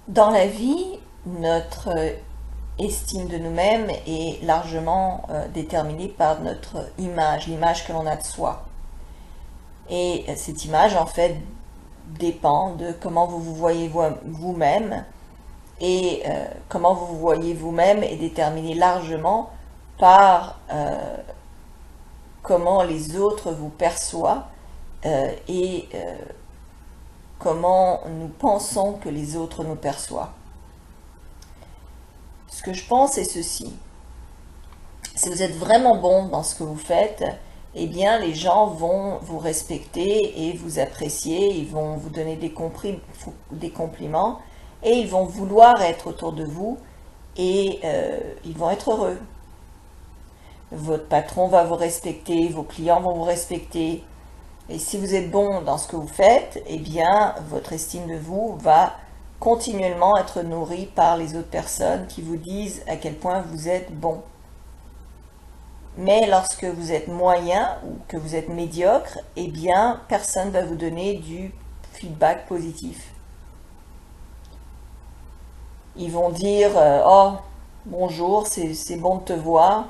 Dans la vie, notre estime de nous-mêmes est largement déterminée par notre image, l'image que l'on a de soi. Et cette image, en fait, dépend de comment vous vous voyez vous-même. Et comment vous vous voyez vous-même est déterminé largement par comment les autres vous perçoivent et comment nous pensons que les autres nous perçoivent. Ce que je pense est ceci. Si vous êtes vraiment bon dans ce que vous faites, eh bien les gens vont vous respecter et vous apprécier, ils vont vous donner des compliments et ils vont vouloir être autour de vous et ils vont être heureux. Votre patron va vous respecter, vos clients vont vous respecter. Et si vous êtes bon dans ce que vous faites, eh bien votre estime de vous va continuellement être nourrie par les autres personnes qui vous disent à quel point vous êtes bon. Mais lorsque vous êtes moyen ou que vous êtes médiocre, eh bien, personne ne va vous donner du feedback positif. Ils vont dire oh, bonjour, c'est bon de te voir,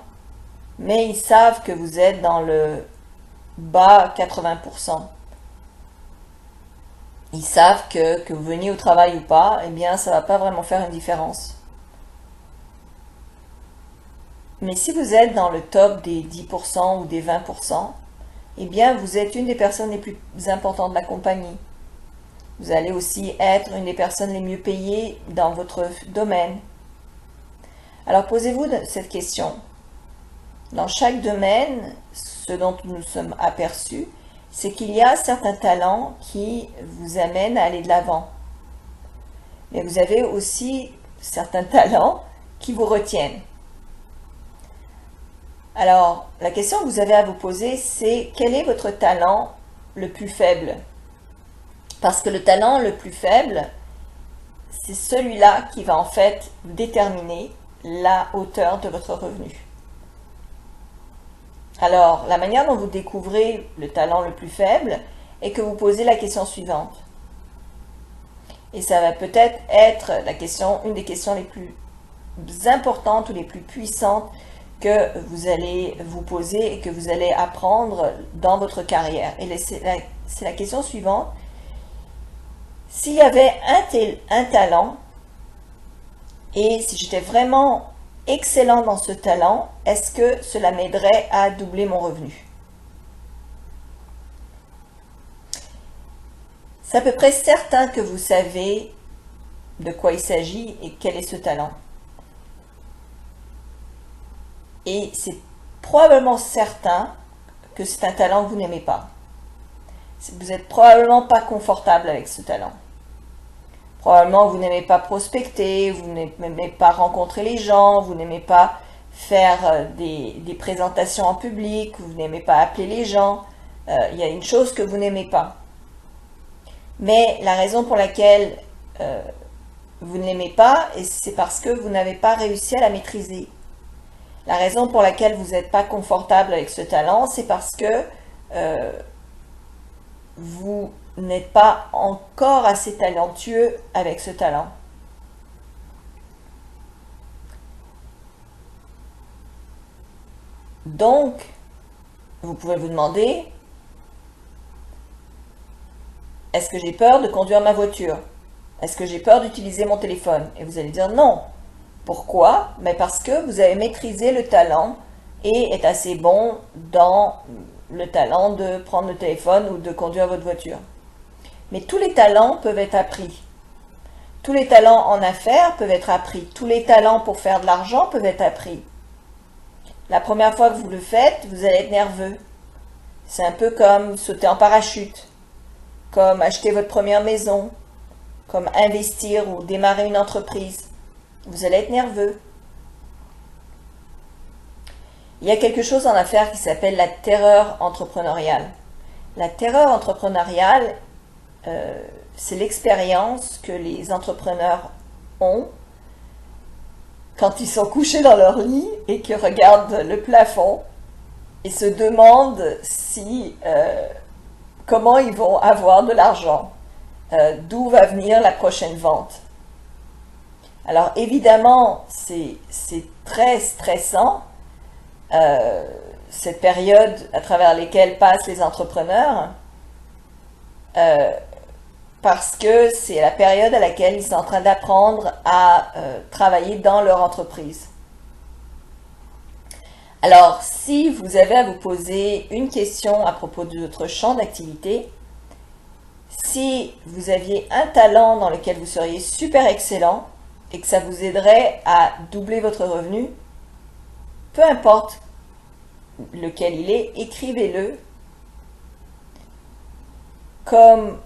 mais ils savent que vous êtes dans le bas 80%. Ils savent que vous veniez au travail ou pas, eh bien, ça ne va pas vraiment faire une différence. Mais si vous êtes dans le top des 10% ou des 20%, eh bien, vous êtes une des personnes les plus importantes de la compagnie. Vous allez aussi être une des personnes les mieux payées dans votre domaine. Alors, posez-vous cette question. Dans chaque domaine, ce dont nous sommes aperçus, c'est qu'il y a certains talents qui vous amènent à aller de l'avant. Mais vous avez aussi certains talents qui vous retiennent. Alors, la question que vous avez à vous poser, c'est quel est votre talent le plus faible? Parce que le talent le plus faible, c'est celui-là qui va en fait déterminer la hauteur de votre revenu. Alors, la manière dont vous découvrez le talent le plus faible est que vous posez la question suivante. Et ça va peut-être être une des questions les plus importantes ou les plus puissantes que vous allez vous poser et que vous allez apprendre dans votre carrière. Et c'est la question suivante. S'il y avait un talent et si j'étais vraiment excellent dans ce talent, est-ce que cela m'aiderait à doubler mon revenu? C'est à peu près certain que vous savez de quoi il s'agit et quel est ce talent. Et c'est probablement certain que c'est un talent que vous n'aimez pas. Vous n'êtes probablement pas confortable avec ce talent. Probablement vous n'aimez pas prospecter, vous n'aimez pas rencontrer les gens, vous n'aimez pas faire des présentations en public, vous n'aimez pas appeler les gens. Il y a une chose que vous n'aimez pas. Mais la raison pour laquelle vous ne l'aimez pas, c'est parce que vous n'avez pas réussi à la maîtriser. La raison pour laquelle vous n'êtes pas confortable avec ce talent, c'est parce que vous n'êtes pas encore assez talentueux avec ce talent. Donc, vous pouvez vous demander, est-ce que j'ai peur de conduire ma voiture? Est-ce que j'ai peur d'utiliser mon téléphone? Et vous allez dire non. Pourquoi? Mais parce que vous avez maîtrisé le talent et est assez bon dans le talent de prendre le téléphone ou de conduire votre voiture. Mais tous les talents peuvent être appris. Tous les talents en affaires peuvent être appris. Tous les talents pour faire de l'argent peuvent être appris. La première fois que vous le faites, vous allez être nerveux. C'est un peu comme sauter en parachute, comme acheter votre première maison, comme investir ou démarrer une entreprise. Vous allez être nerveux. Il y a quelque chose en affaires qui s'appelle la terreur entrepreneuriale. La terreur entrepreneuriale, c'est l'expérience que les entrepreneurs ont quand ils sont couchés dans leur lit et qu'ils regardent le plafond et se demandent comment ils vont avoir de l'argent, d'où va venir la prochaine vente. Alors évidemment, c'est très stressant, cette période à travers laquelle passent les entrepreneurs, euh, parce que c'est la période à laquelle ils sont en train d'apprendre à travailler dans leur entreprise. Alors, si vous avez à vous poser une question à propos de votre champ d'activité, si vous aviez un talent dans lequel vous seriez super excellent et que ça vous aiderait à doubler votre revenu, peu importe lequel il est, écrivez-le comme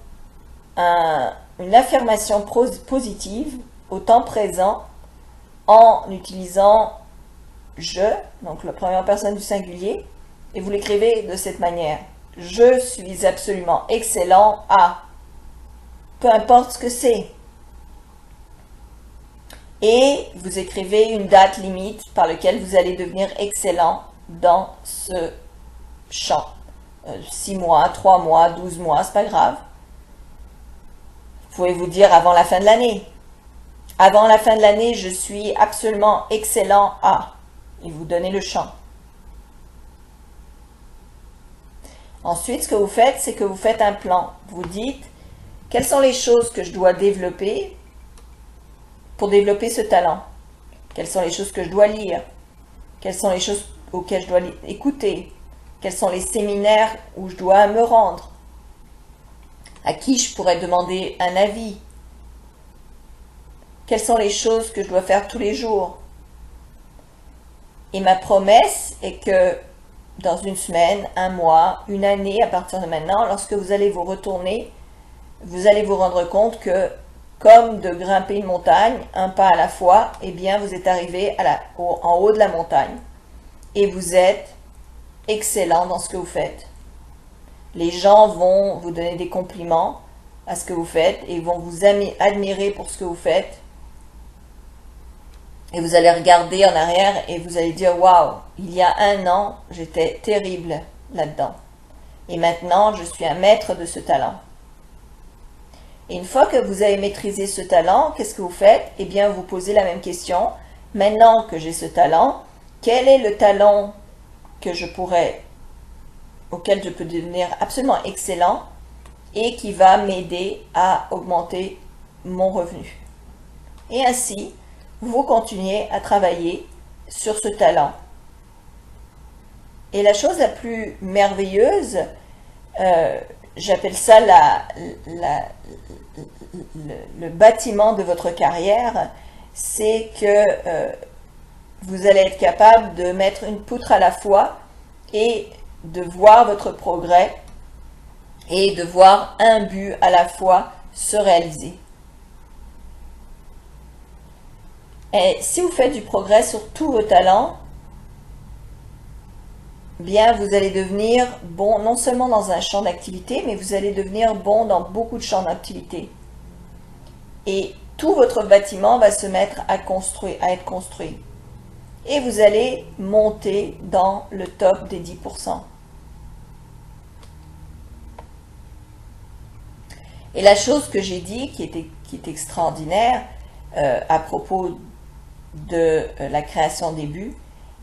une affirmation positive au temps présent en utilisant je, donc la première personne du singulier, et vous l'écrivez de cette manière. Je suis absolument excellent à, peu importe ce que c'est. Et vous écrivez une date limite par laquelle vous allez devenir excellent dans ce champ. 6 mois, 3 mois, 12 mois, c'est pas grave. Vous pouvez vous dire avant la fin de l'année. Avant la fin de l'année, je suis absolument excellent à. Et vous donnez le champ. Ensuite, ce que vous faites, c'est que vous faites un plan. Vous dites, quelles sont les choses que je dois développer pour développer ce talent? Quelles sont les choses que je dois lire? Quelles sont les choses auxquelles je dois écouter? Quels sont les séminaires où je dois me rendre? À qui je pourrais demander un avis? Quelles sont les choses que je dois faire tous les jours? Et ma promesse est que dans une semaine, un mois, une année, à partir de maintenant, lorsque vous allez vous retourner, vous allez vous rendre compte que, comme de grimper une montagne, un pas à la fois, eh bien, vous êtes arrivé en haut de la montagne. Et vous êtes excellent dans ce que vous faites. Les gens vont vous donner des compliments à ce que vous faites et vont vous admirer pour ce que vous faites. Et vous allez regarder en arrière et vous allez dire, waouh, il y a un an, j'étais terrible là-dedans. Et maintenant, je suis un maître de ce talent. Et une fois que vous avez maîtrisé ce talent, qu'est-ce que vous faites? Eh bien, vous posez la même question. Maintenant que j'ai ce talent, quel est le talent auquel je peux devenir absolument excellent et qui va m'aider à augmenter mon revenu? Et ainsi, vous continuez à travailler sur ce talent. Et la chose la plus merveilleuse, j'appelle ça le bâtiment de votre carrière, c'est que vous allez être capable de mettre une poutre à la fois et de voir votre progrès et de voir un but à la fois se réaliser. Et si vous faites du progrès sur tous vos talents, bien vous allez devenir bon non seulement dans un champ d'activité, mais vous allez devenir bon dans beaucoup de champs d'activité. Et tout votre bâtiment va se mettre à être construit. Et vous allez monter dans le top des 10%. Et la chose que j'ai dit, qui est extraordinaire à propos de la création des buts,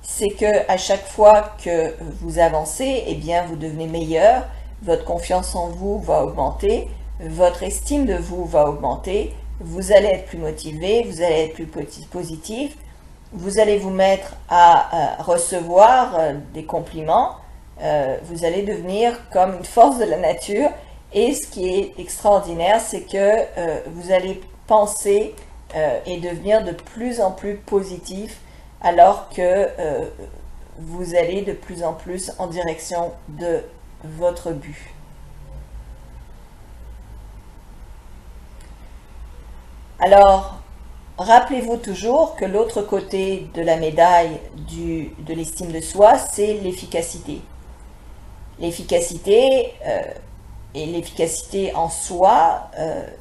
c'est que à chaque fois que vous avancez, eh bien vous devenez meilleur, votre confiance en vous va augmenter, votre estime de vous va augmenter, vous allez être plus motivé, vous allez être plus positif, vous allez vous mettre à recevoir des compliments, vous allez devenir comme une force de la nature. Et ce qui est extraordinaire, c'est que vous allez penser et devenir de plus en plus positif alors que vous allez de plus en plus en direction de votre but. Alors, rappelez-vous toujours que l'autre côté de la médaille de l'estime de soi, c'est l'efficacité. L'efficacité et l'efficacité en soi,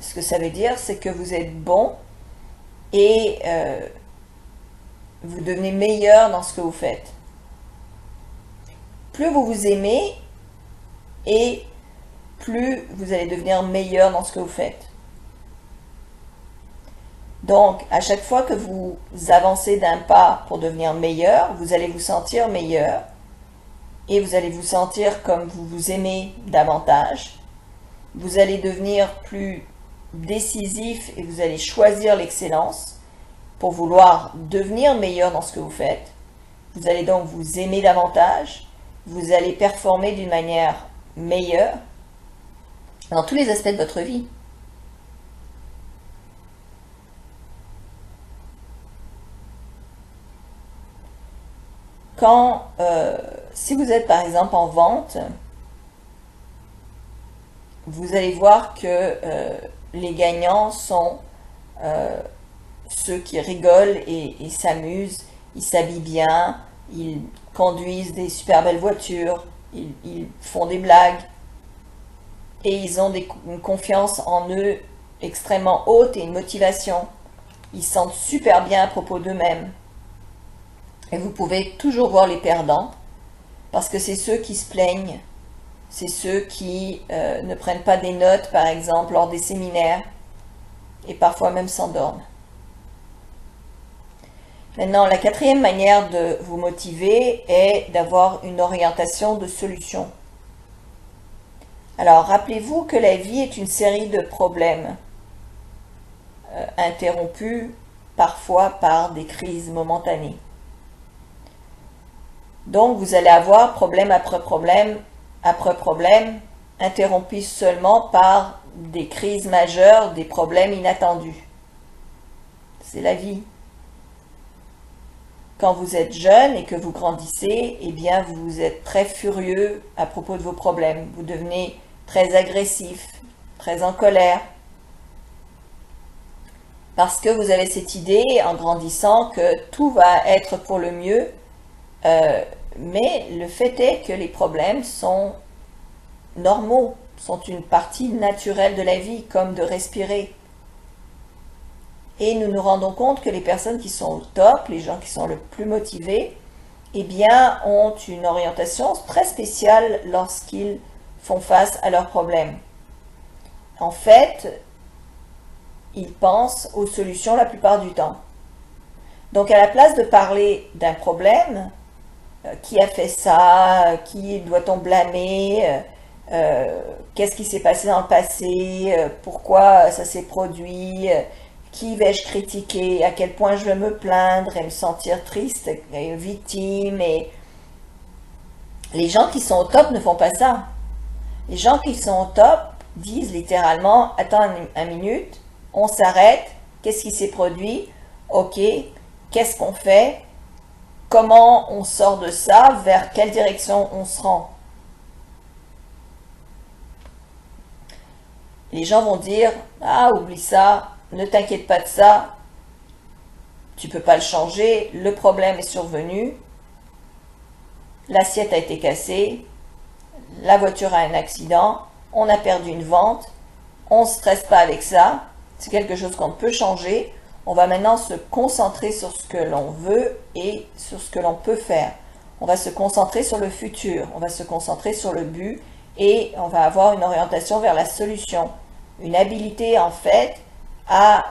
ce que ça veut dire, c'est que vous êtes bon et vous devenez meilleur dans ce que vous faites. Plus vous vous aimez et plus vous allez devenir meilleur dans ce que vous faites. Donc, à chaque fois que vous avancez d'un pas pour devenir meilleur, vous allez vous sentir meilleur et vous allez vous sentir comme vous vous aimez davantage. Vous allez devenir plus décisif et vous allez choisir l'excellence pour vouloir devenir meilleur dans ce que vous faites. Vous allez donc vous aimer davantage, vous allez performer d'une manière meilleure dans tous les aspects de votre vie. Si vous êtes par exemple en vente, vous allez voir que les gagnants sont ceux qui rigolent et s'amusent, ils s'habillent bien, ils conduisent des super belles voitures, ils font des blagues et ils ont une confiance en eux extrêmement haute et une motivation. Ils se sentent super bien à propos d'eux-mêmes. Et vous pouvez toujours voir les perdants parce que c'est ceux qui se plaignent, c'est ceux qui ne prennent pas des notes par exemple lors des séminaires et parfois même s'endorment. Maintenant, la quatrième manière de vous motiver est d'avoir une orientation de solution. Alors, rappelez-vous que la vie est une série de problèmes interrompus parfois par des crises momentanées. Donc, vous allez avoir problème après problème, interrompus seulement par des crises majeures, des problèmes inattendus. C'est la vie. Quand vous êtes jeune et que vous grandissez, eh bien, vous êtes très furieux à propos de vos problèmes. Vous devenez très agressif, très en colère. Parce que vous avez cette idée, en grandissant, que tout va être pour le mieux. Mais le fait est que les problèmes sont normaux, sont une partie naturelle de la vie, comme de respirer. Et nous nous rendons compte que les personnes qui sont au top, les gens qui sont le plus motivés, eh bien, ont une orientation très spéciale lorsqu'ils font face à leurs problèmes. En fait, ils pensent aux solutions la plupart du temps. Donc, à la place de parler d'un problème, qui a fait ça, qui doit-on blâmer, qu'est-ce qui s'est passé dans le passé, pourquoi ça s'est produit, qui vais-je critiquer, à quel point je vais me plaindre et me sentir triste et victime. Et les gens qui sont au top ne font pas ça. Les gens qui sont au top disent littéralement, attends une minute, on s'arrête, qu'est-ce qui s'est produit, ok, qu'est-ce qu'on fait, comment on sort de ça, vers quelle direction on se rend. Les gens vont dire, ah, oublie ça, ne t'inquiète pas de ça, tu ne peux pas le changer, le problème est survenu, l'assiette a été cassée, la voiture a un accident, on a perdu une vente, on ne stresse pas avec ça, c'est quelque chose qu'on peut changer. On va maintenant se concentrer sur ce que l'on veut et sur ce que l'on peut faire. On va se concentrer sur le futur, on va se concentrer sur le but et on va avoir une orientation vers la solution. Une habilité en fait à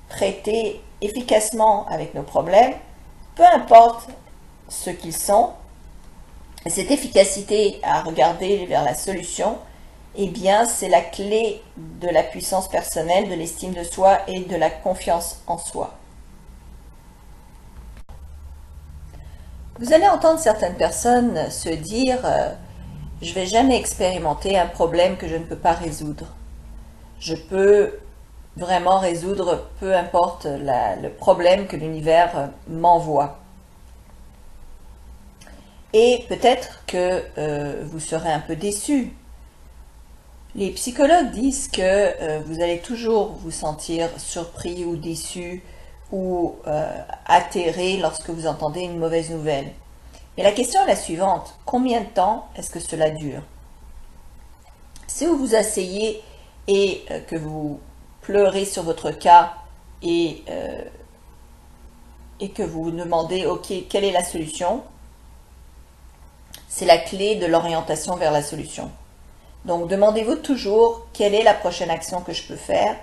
traiter efficacement avec nos problèmes, peu importe ce qu'ils sont. Et cette efficacité à regarder vers la solution, eh bien, c'est la clé de la puissance personnelle, de l'estime de soi et de la confiance en soi. Vous allez entendre certaines personnes se dire je ne vais jamais expérimenter un problème que je ne peux pas résoudre. Je peux vraiment résoudre peu importe le problème que l'univers m'envoie. Et peut-être que vous serez un peu déçu. Les psychologues disent que vous allez toujours vous sentir surpris ou déçu ou atterré lorsque vous entendez une mauvaise nouvelle. Mais la question est la suivante, combien de temps est-ce que cela dure? Si vous vous asseyez et que vous pleurez sur votre cas et que vous vous demandez, ok, quelle est la solution? C'est la clé de l'orientation vers la solution. Donc, demandez-vous toujours quelle est la prochaine action que je peux faire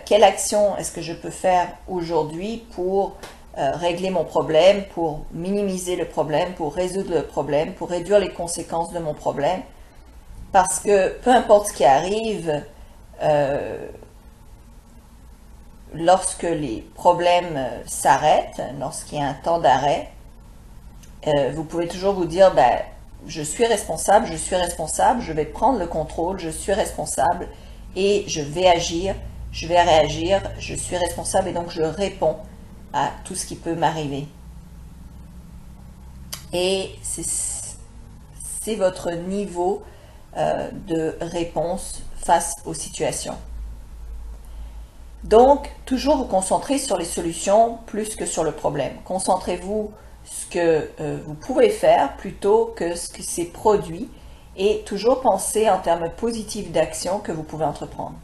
quelle action est-ce que je peux faire aujourd'hui pour régler mon problème, pour minimiser le problème, pour résoudre le problème, pour réduire les conséquences de mon problème. Parce que peu importe ce qui arrive, lorsque les problèmes s'arrêtent, lorsqu'il y a un temps d'arrêt, vous pouvez toujours vous dire, ben, je suis responsable, je vais prendre le contrôle, je suis responsable et je vais agir, je vais réagir, je suis responsable et donc je réponds à tout ce qui peut m'arriver. Et c'est votre niveau de réponse face aux situations. Donc, toujours vous concentrer sur les solutions plus que sur le problème. Concentrez-vous ce que vous pouvez faire plutôt que ce qui s'est produit et toujours penser en termes positifs d'action que vous pouvez entreprendre.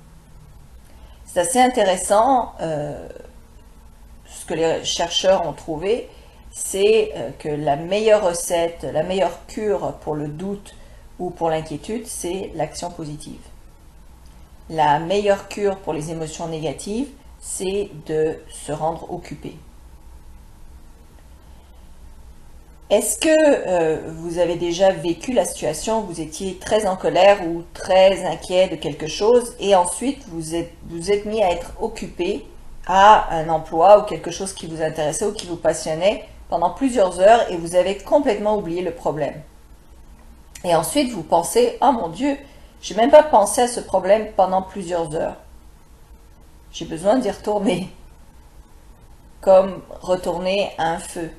C'est assez intéressant, ce que les chercheurs ont trouvé, c'est que la meilleure recette, la meilleure cure pour le doute ou pour l'inquiétude, c'est l'action positive. La meilleure cure pour les émotions négatives, c'est de se rendre occupé. Est-ce que vous avez déjà vécu la situation où vous étiez très en colère ou très inquiet de quelque chose et ensuite vous êtes mis à être occupé à un emploi ou quelque chose qui vous intéressait ou qui vous passionnait pendant plusieurs heures et vous avez complètement oublié le problème. Et ensuite vous pensez, oh mon Dieu, j'ai même pas pensé à ce problème pendant plusieurs heures. J'ai besoin d'y retourner. Comme retourner à un feu.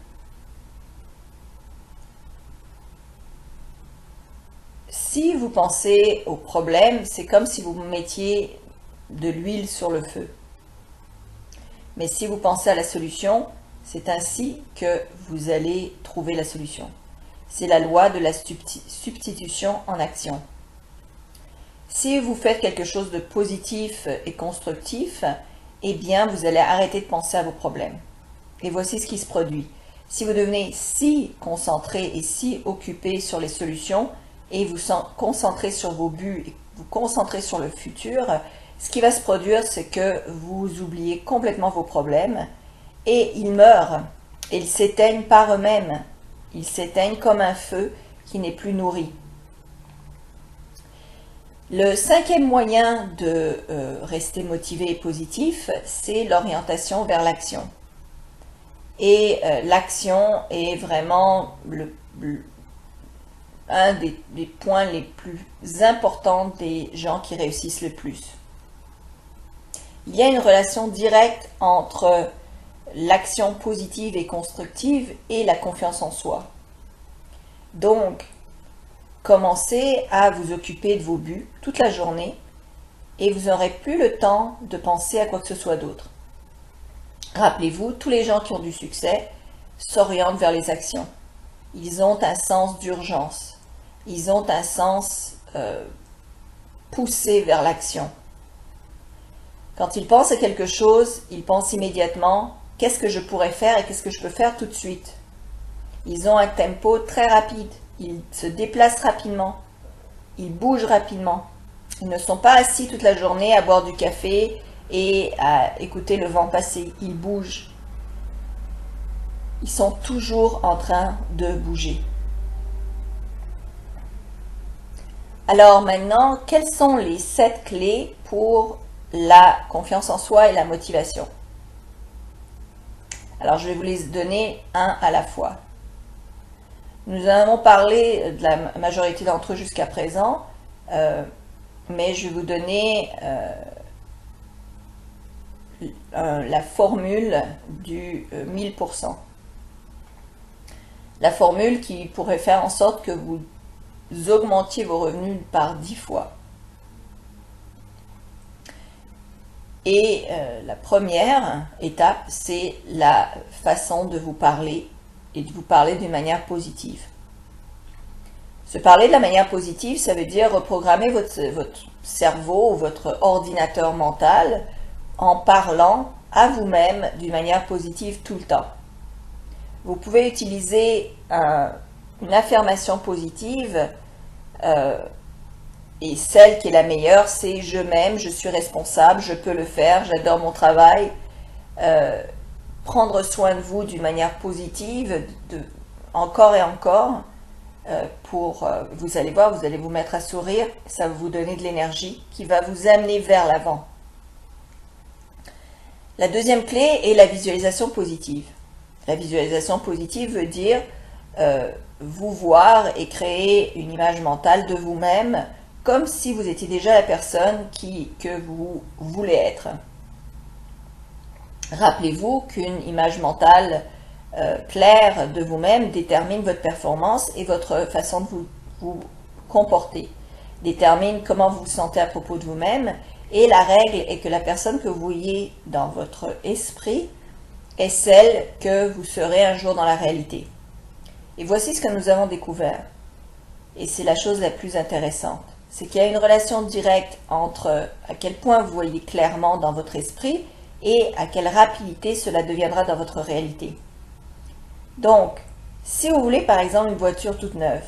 Si vous pensez au problème, c'est comme si vous mettiez de l'huile sur le feu. Mais si vous pensez à la solution, c'est ainsi que vous allez trouver la solution. C'est la loi de la substitution en action. Si vous faites quelque chose de positif et constructif, eh bien, vous allez arrêter de penser à vos problèmes. Et voici ce qui se produit. Si vous devenez si concentré et si occupé sur les solutions et vous concentrez sur vos buts et vous concentrez sur le futur, ce qui va se produire, c'est que vous oubliez complètement vos problèmes et ils meurent et ils s'éteignent par eux-mêmes. Ils s'éteignent comme un feu qui n'est plus nourri. Le cinquième moyen de rester motivé et positif, c'est l'orientation vers l'action. Et l'action est vraiment un des points les plus importants des gens qui réussissent le plus. Il y a une relation directe entre l'action positive et constructive et la confiance en soi. Donc, commencez à vous occuper de vos buts toute la journée et vous n'aurez plus le temps de penser à quoi que ce soit d'autre. Rappelez-vous, tous les gens qui ont du succès s'orientent vers les actions. Ils ont un sens d'urgence. Ils ont un sens poussé vers l'action. Quand ils pensent à quelque chose, ils pensent immédiatement « qu'est-ce que je pourrais faire et qu'est-ce que je peux faire tout de suite ?» Ils ont un tempo très rapide. Ils se déplacent rapidement, ils bougent rapidement. Ils ne sont pas assis toute la journée à boire du café et à écouter le vent passer. Ils bougent. Ils sont toujours en train de bouger. Alors maintenant, quelles sont les 7 clés pour la confiance en soi et la motivation? Alors je vais vous les donner un à la fois. Nous en avons parlé de la majorité d'entre eux jusqu'à présent, mais je vais vous donner la formule du 1000%. La formule qui pourrait faire en sorte que vous augmentiez vos revenus par 10 fois. Et la première étape, c'est la façon de vous parler et de vous parler d'une manière positive. Se parler de la manière positive, ça veut dire reprogrammer votre cerveau ou votre ordinateur mental en parlant à vous-même d'une manière positive tout le temps. Vous pouvez utiliser une affirmation positive et celle qui est la meilleure, c'est je m'aime, je suis responsable, je peux le faire, j'adore mon travail. Prendre soin de vous d'une manière positive, encore et encore, vous allez voir, vous allez vous mettre à sourire, ça va vous donner de l'énergie qui va vous amener vers l'avant. La deuxième clé est la visualisation positive. La visualisation positive veut dire vous voir et créer une image mentale de vous-même comme si vous étiez déjà la personne que vous voulez être. Rappelez-vous qu'une image mentale claire de vous-même détermine votre performance et votre façon de vous comporter, détermine comment vous vous sentez à propos de vous-même, et la règle est que la personne que vous voyez dans votre esprit est celle que vous serez un jour dans la réalité. Et voici ce que nous avons découvert, et c'est la chose la plus intéressante, c'est qu'il y a une relation directe entre à quel point vous voyez clairement dans votre esprit et à quelle rapidité cela deviendra dans votre réalité. Donc, si vous voulez par exemple une voiture toute neuve,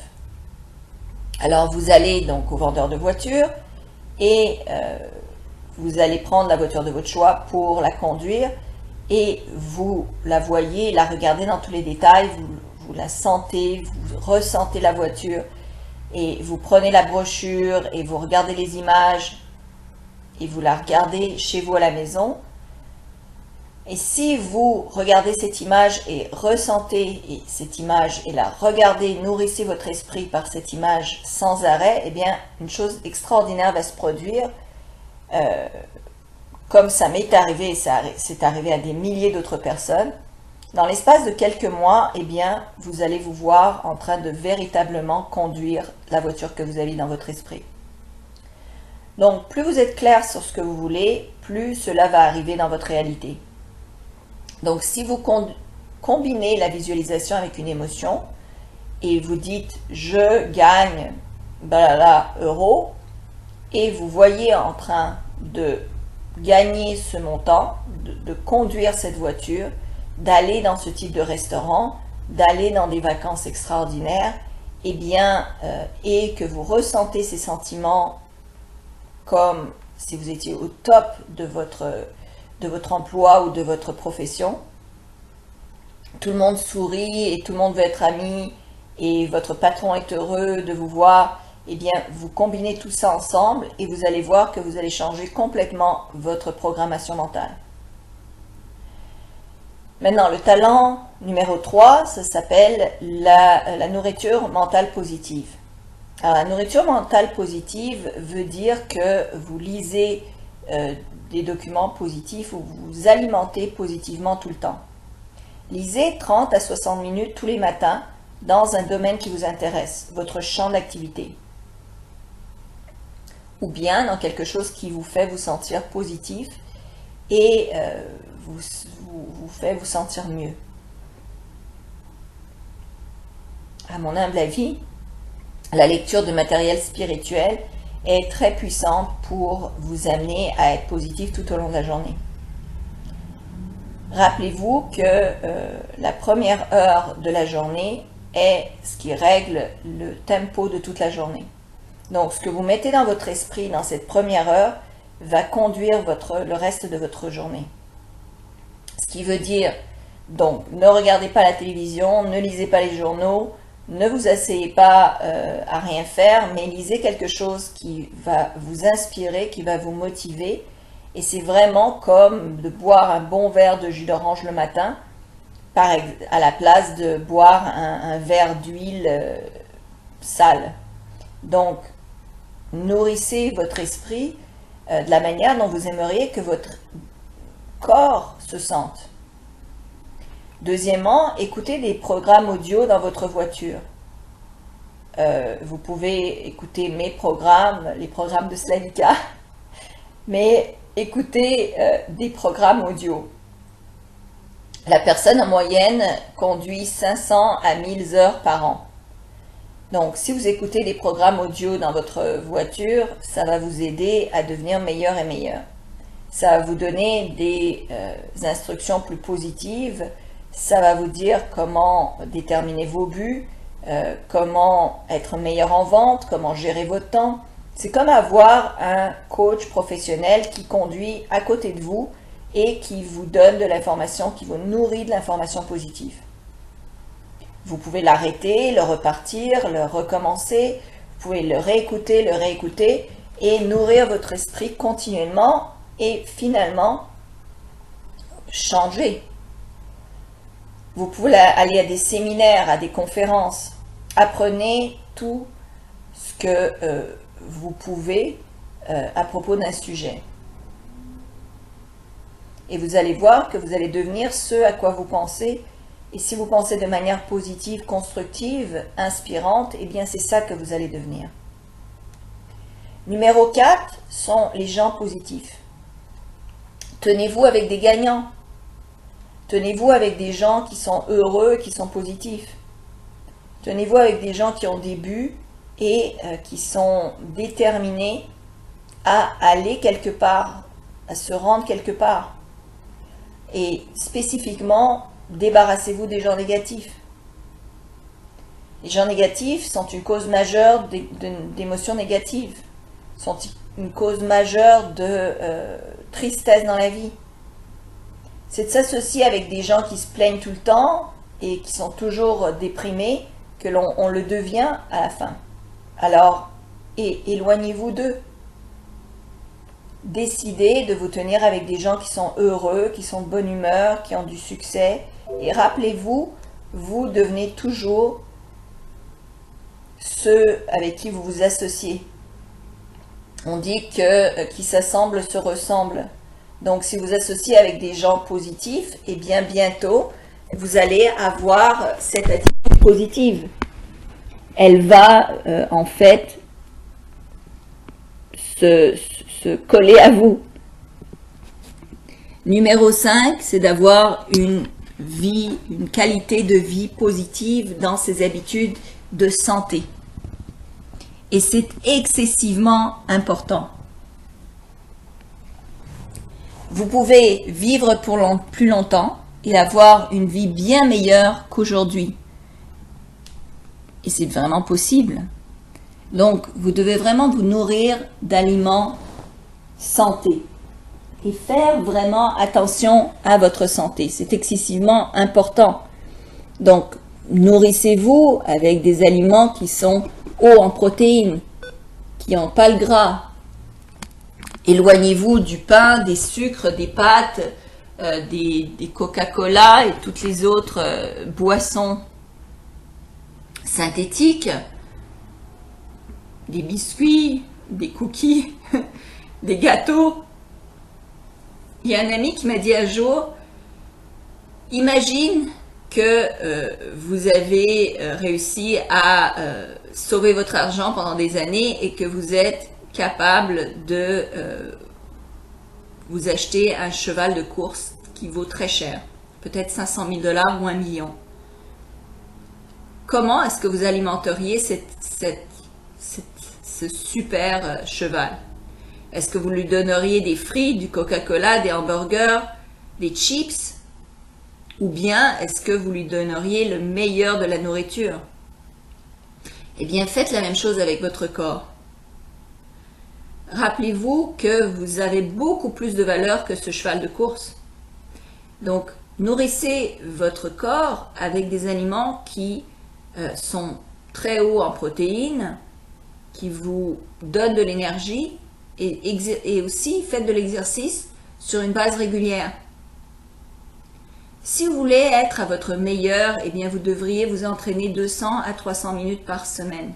alors vous allez donc au vendeur de voitures et vous allez prendre la voiture de votre choix pour la conduire et vous la voyez, la regardez dans tous les détails, vous la sentez, vous ressentez la voiture et vous prenez la brochure et vous regardez les images et vous la regardez chez vous à la maison. Et si vous regardez cette image et ressentez cette image et la regardez, nourrissez votre esprit par cette image sans arrêt, eh bien, une chose extraordinaire va se produire. Comme ça m'est arrivé, et c'est arrivé à des milliers d'autres personnes. Dans l'espace de quelques mois, eh bien, vous allez vous voir en train de véritablement conduire la voiture que vous avez dans votre esprit. Donc, plus vous êtes clair sur ce que vous voulez, plus cela va arriver dans votre réalité. Donc, si vous combinez la visualisation avec une émotion et vous dites « je gagne euros » et vous voyez en train de gagner ce montant, de conduire cette voiture, d'aller dans ce type de restaurant, d'aller dans des vacances extraordinaires, eh bien, et que vous ressentez ces sentiments comme si vous étiez au top de votre emploi ou de votre profession. Tout le monde sourit et tout le monde veut être ami et votre patron est heureux de vous voir. Eh bien, vous combinez tout ça ensemble et vous allez voir que vous allez changer complètement votre programmation mentale. Maintenant, le talent numéro 3, ça s'appelle la nourriture mentale positive. Alors, la nourriture mentale positive veut dire que vous lisez des documents positifs ou vous vous alimentez positivement tout le temps. Lisez 30 à 60 minutes tous les matins dans un domaine qui vous intéresse, votre champ d'activité. Ou bien dans quelque chose qui vous fait vous sentir positif et vous fait vous sentir mieux. À mon humble avis, la lecture de matériel spirituel est très puissante pour vous amener à être positif tout au long de la journée. Rappelez-vous que la première heure de la journée est ce qui règle le tempo de toute la journée. Donc, ce que vous mettez dans votre esprit dans cette première heure va conduire le reste de votre journée. Ce qui veut dire, donc, ne regardez pas la télévision, ne lisez pas les journaux, ne vous asseyez pas à rien faire, mais lisez quelque chose qui va vous inspirer, qui va vous motiver. Et c'est vraiment comme de boire un bon verre de jus d'orange le matin, à la place de boire un verre d'huile sale. Donc, nourrissez votre esprit de la manière dont vous aimeriez que votre corps se sente. Deuxièmement, écoutez des programmes audio dans votre voiture. Vous pouvez écouter mes programmes, les programmes de Slavika, mais écoutez des programmes audio. La personne en moyenne conduit 500 à 1000 heures par an. Donc, si vous écoutez des programmes audio dans votre voiture, ça va vous aider à devenir meilleur et meilleur. Ça va vous donner des instructions plus positives. Ça va vous dire comment déterminer vos buts, comment être meilleur en vente, comment gérer votre temps, C'est comme avoir un coach professionnel qui conduit à côté de vous et qui vous donne de l'information, qui vous nourrit de l'information positive. Vous pouvez l'arrêter, le repartir, le recommencer, vous pouvez le réécouter et nourrir votre esprit continuellement et finalement changer. Vous pouvez aller à des séminaires, à des conférences. Apprenez tout ce que vous pouvez à propos d'un sujet. Et vous allez voir que vous allez devenir ce à quoi vous pensez. Et si vous pensez de manière positive, constructive, inspirante, eh bien c'est ça que vous allez devenir. Numéro 4 sont les gens positifs. Tenez-vous avec des gagnants. Tenez-vous avec des gens qui sont heureux, qui sont positifs. Tenez-vous avec des gens qui ont des buts et qui sont déterminés à aller quelque part, à se rendre quelque part. Et spécifiquement, débarrassez-vous des gens négatifs. Les gens négatifs sont une cause majeure d'émotions négatives, sont une cause majeure de tristesse dans la vie. C'est de s'associer avec des gens qui se plaignent tout le temps et qui sont toujours déprimés que l'on le devient à la fin. Alors, éloignez-vous d'eux. Décidez de vous tenir avec des gens qui sont heureux, qui sont de bonne humeur, qui ont du succès. Et rappelez-vous, vous devenez toujours ceux avec qui vous vous associez. On dit que qui s'assemble se ressemble. Donc si vous associez avec des gens positifs, eh bien bientôt, vous allez avoir cette attitude positive. Elle va en fait se coller à vous. Numéro 5, c'est d'avoir une qualité de vie positive dans ses habitudes de santé. Et c'est excessivement important. Vous pouvez vivre pour plus longtemps et avoir une vie bien meilleure qu'aujourd'hui. Et c'est vraiment possible. Donc, vous devez vraiment vous nourrir d'aliments santé. Et faire vraiment attention à votre santé. C'est excessivement important. Donc, nourrissez-vous avec des aliments qui sont hauts en protéines, qui n'ont pas le gras. Éloignez-vous du pain, des sucres, des pâtes, des Coca-Cola et toutes les autres boissons synthétiques, des biscuits, des cookies, des gâteaux. Il y a un ami qui m'a dit un jour, imagine que vous avez réussi à sauver votre argent pendant des années et que vous êtes capable de vous acheter un cheval de course qui vaut très cher, peut-être 500 000 $ ou 1 million. Comment est-ce que vous alimenteriez ce super cheval? Est-ce que vous lui donneriez des frites, du Coca-Cola, des hamburgers, des chips? Ou bien est-ce que vous lui donneriez le meilleur de la nourriture? Eh bien, faites la même chose avec votre corps. Rappelez-vous que vous avez beaucoup plus de valeur que ce cheval de course. Donc, nourrissez votre corps avec des aliments qui sont très hauts en protéines, qui vous donnent de l'énergie et aussi faites de l'exercice sur une base régulière. Si vous voulez être à votre meilleur, eh bien vous devriez vous entraîner 200 à 300 minutes par semaine.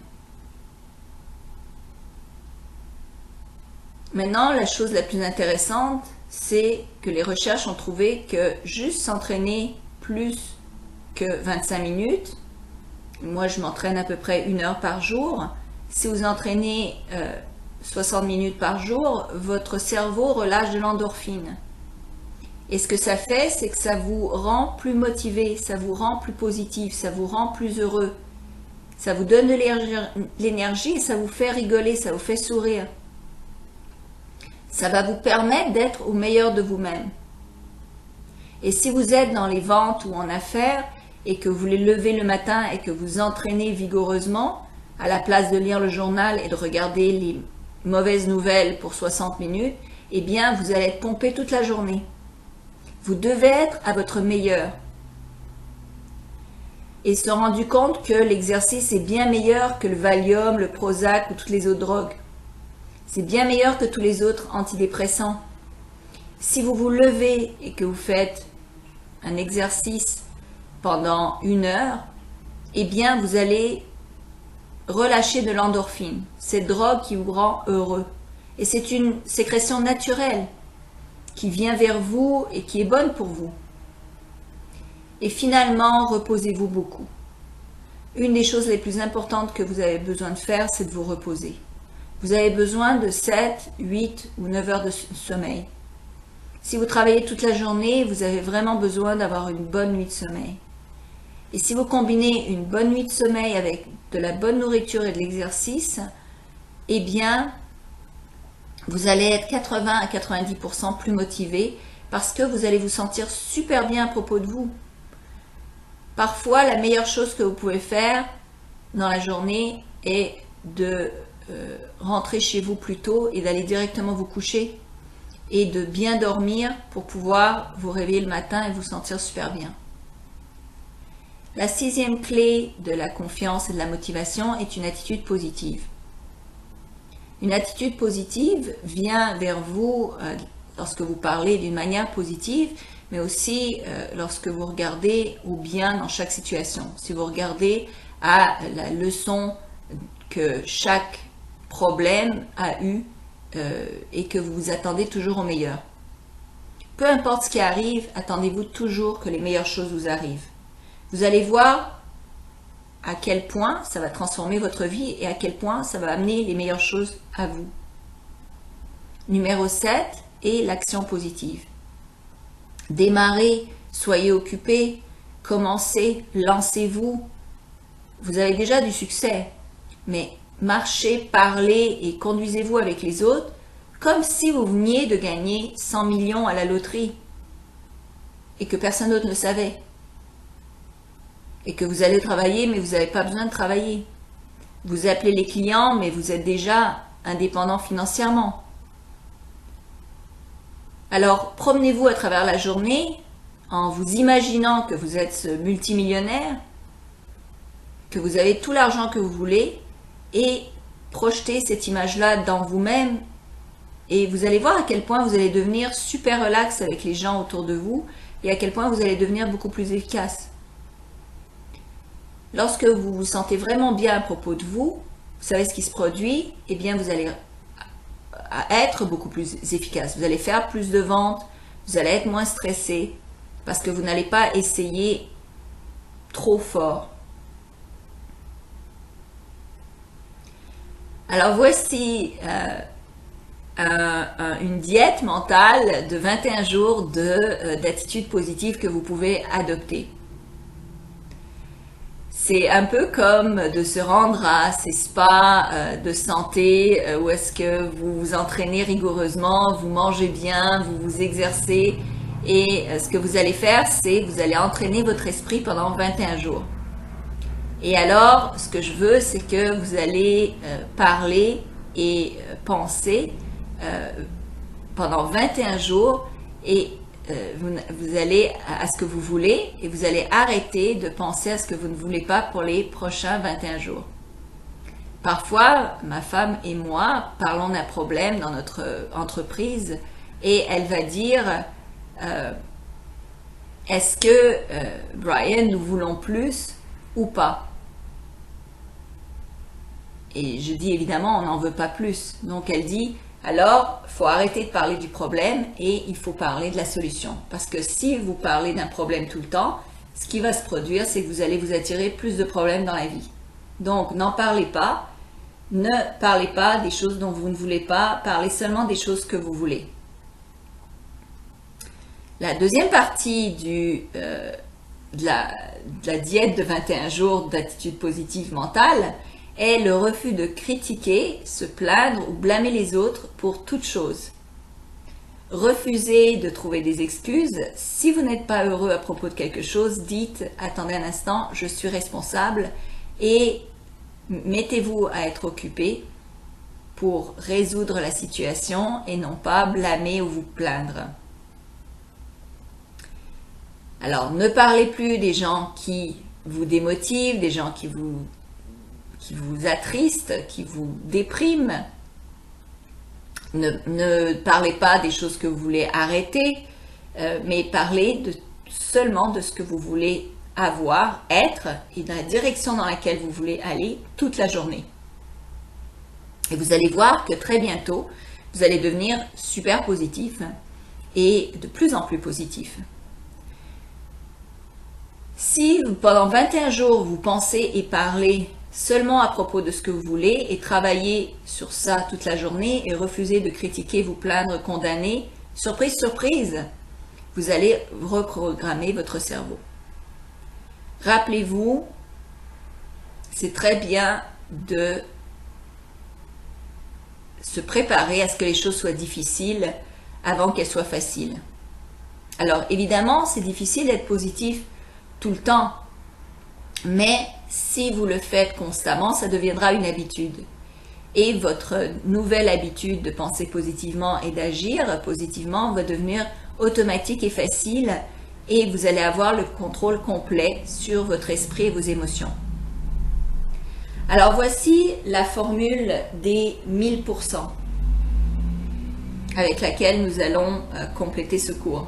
Maintenant, la chose la plus intéressante, c'est que les recherches ont trouvé que juste s'entraîner plus que 25 minutes, moi je m'entraîne à peu près 1 heure par jour, si vous entraînez 60 minutes par jour, votre cerveau relâche de l'endorphine. Et ce que ça fait, c'est que ça vous rend plus motivé, ça vous rend plus positif, ça vous rend plus heureux. Ça vous donne de l'énergie et ça vous fait rigoler, ça vous fait sourire. Ça va vous permettre d'être au meilleur de vous-même. Et si vous êtes dans les ventes ou en affaires et que vous voulez lever le matin et que vous entraînez vigoureusement, à la place de lire le journal et de regarder mauvaise nouvelle pour 60 minutes, eh bien, vous allez être pompé toute la journée. Vous devez être à votre meilleur. Et se rendre compte que l'exercice est bien meilleur que le Valium, le Prozac ou toutes les autres drogues. C'est bien meilleur que tous les autres antidépressants. Si vous vous levez et que vous faites un exercice pendant 1 heure, eh bien, vous allez relâcher de l'endorphine, cette drogue qui vous rend heureux. Et c'est une sécrétion naturelle qui vient vers vous et qui est bonne pour vous. Et finalement, reposez-vous beaucoup. Une des choses les plus importantes que vous avez besoin de faire, c'est de vous reposer. Vous avez besoin de 7, 8 ou 9 heures de sommeil. Si vous travaillez toute la journée, vous avez vraiment besoin d'avoir une bonne nuit de sommeil. Et si vous combinez une bonne nuit de sommeil avec de la bonne nourriture et de l'exercice, eh bien, vous allez être 80 à 90% plus motivé parce que vous allez vous sentir super bien à propos de vous. Parfois, la meilleure chose que vous pouvez faire dans la journée est de rentrer chez vous plus tôt et d'aller directement vous coucher et de bien dormir pour pouvoir vous réveiller le matin et vous sentir super bien. La 6e clé de la confiance et de la motivation est une attitude positive. Une attitude positive vient vers vous lorsque vous parlez d'une manière positive, mais aussi lorsque vous regardez au bien dans chaque situation. Si vous regardez à la leçon que chaque problème a eu et que vous vous attendez toujours au meilleur. Peu importe ce qui arrive, attendez-vous toujours que les meilleures choses vous arrivent. Vous allez voir à quel point ça va transformer votre vie et à quel point ça va amener les meilleures choses à vous. Numéro 7 est l'action positive. Démarrez, soyez occupés, commencez, lancez-vous. Vous avez déjà du succès, mais marchez, parlez et conduisez-vous avec les autres comme si vous veniez de gagner 100 millions à la loterie et que personne d'autre ne savait. Et que vous allez travailler, mais vous n'avez pas besoin de travailler. Vous appelez les clients, mais vous êtes déjà indépendant financièrement. Alors, promenez-vous à travers la journée en vous imaginant que vous êtes multimillionnaire, que vous avez tout l'argent que vous voulez et projetez cette image-là dans vous-même et vous allez voir à quel point vous allez devenir super relax avec les gens autour de vous et à quel point vous allez devenir beaucoup plus efficace. Lorsque vous vous sentez vraiment bien à propos de vous, vous savez ce qui se produit, eh bien vous allez être beaucoup plus efficace. Vous allez faire plus de ventes, vous allez être moins stressé parce que vous n'allez pas essayer trop fort. Alors voici une diète mentale de 21 jours d'attitude positive que vous pouvez adopter. C'est un peu comme de se rendre à ces spas de santé où est-ce que vous vous entraînez rigoureusement, vous mangez bien, vous vous exercez et ce que vous allez faire, c'est vous allez entraîner votre esprit pendant 21 jours. Et alors, ce que je veux, c'est que vous allez parler et penser pendant 21 jours et vous allez à ce que vous voulez et vous allez arrêter de penser à ce que vous ne voulez pas pour les prochains 21 jours. Parfois, ma femme et moi parlons d'un problème dans notre entreprise et elle va dire est-ce que Brian, nous voulons plus ou pas? Et je dis évidemment, on n'en veut pas plus. Donc elle dit alors, il faut arrêter de parler du problème et il faut parler de la solution. Parce que si vous parlez d'un problème tout le temps, ce qui va se produire, c'est que vous allez vous attirer plus de problèmes dans la vie. Donc, n'en parlez pas. Ne parlez pas des choses dont vous ne voulez pas. Parlez seulement des choses que vous voulez. La deuxième partie de la diète de 21 jours d'attitude positive mentale est le refus de critiquer, se plaindre ou blâmer les autres pour toute chose. Refusez de trouver des excuses. Si vous n'êtes pas heureux à propos de quelque chose, dites « Attendez un instant, je suis responsable » et mettez-vous à être occupé pour résoudre la situation et non pas blâmer ou vous plaindre. Alors, ne parlez plus des gens qui vous démotivent, des gens qui vous attristent, qui vous dépriment. Ne parlez pas des choses que vous voulez arrêter, mais parlez seulement de ce que vous voulez avoir, être et dans la direction dans laquelle vous voulez aller toute la journée. Et vous allez voir que très bientôt, vous allez devenir super positif et de plus en plus positif. Si pendant 21 jours, vous pensez et parlez seulement à propos de ce que vous voulez et travaillez sur ça toute la journée et refusez de critiquer, vous plaindre, condamner, surprise, surprise, vous allez reprogrammer votre cerveau. Rappelez-vous, c'est très bien de se préparer à ce que les choses soient difficiles avant qu'elles soient faciles. Alors évidemment, c'est difficile d'être positif tout le temps, mais si vous le faites constamment, ça deviendra une habitude. Et votre nouvelle habitude de penser positivement et d'agir positivement va devenir automatique et facile et vous allez avoir le contrôle complet sur votre esprit et vos émotions. Alors voici la formule des 1000% avec laquelle nous allons compléter ce cours.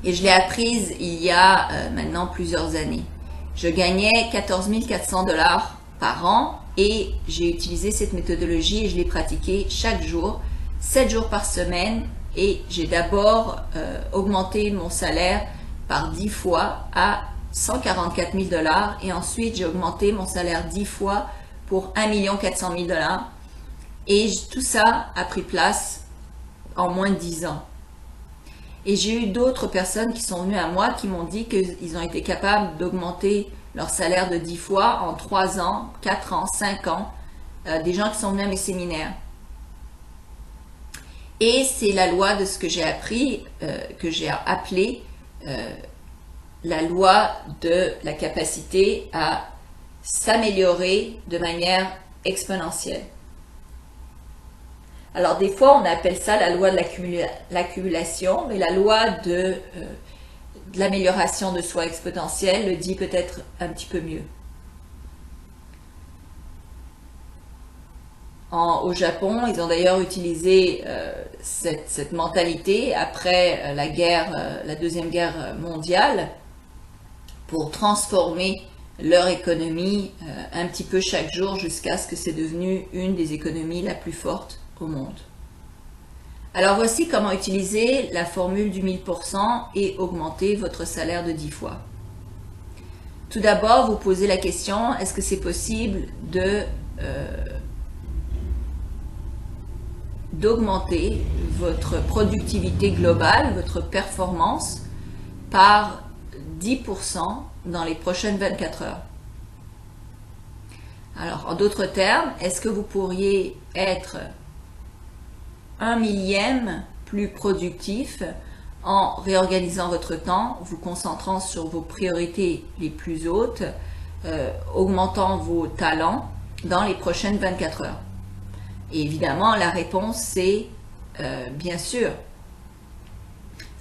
Et je l'ai apprise il y a maintenant plusieurs années. Je gagnais 14 400 $ par an et j'ai utilisé cette méthodologie et je l'ai pratiquée chaque jour, 7 jours par semaine et j'ai d'abord augmenté mon salaire par 10 fois à 144 000 $ et ensuite j'ai augmenté mon salaire 10 fois pour 1 400 000 $ et tout ça a pris place en moins de 10 ans. Et j'ai eu d'autres personnes qui sont venues à moi qui m'ont dit qu'ils ont été capables d'augmenter leur salaire de 10 fois en 3 ans, 4 ans, 5 ans, des gens qui sont venus à mes séminaires. Et c'est la loi de ce que j'ai appris, que j'ai appelé la loi de la capacité à s'améliorer de manière exponentielle. Alors des fois on appelle ça la loi de l'accumulation, mais la loi de l'amélioration de soi exponentielle le dit peut-être un petit peu mieux. Au Japon, ils ont d'ailleurs utilisé cette mentalité après la Deuxième Guerre mondiale pour transformer leur économie un petit peu chaque jour jusqu'à ce que c'est devenu une des économies la plus forte au monde. Alors voici comment utiliser la formule du 1000% et augmenter votre salaire de 10 fois. Tout d'abord, vous posez la question, est-ce que c'est possible d'augmenter votre productivité globale, votre performance par 10% dans les prochaines 24 heures? Alors, en d'autres termes, est-ce que vous pourriez être 1/1000 plus productif en réorganisant votre temps, vous concentrant sur vos priorités les plus hautes, augmentant vos talents dans les prochaines 24 heures? Et évidemment, la réponse c'est bien sûr.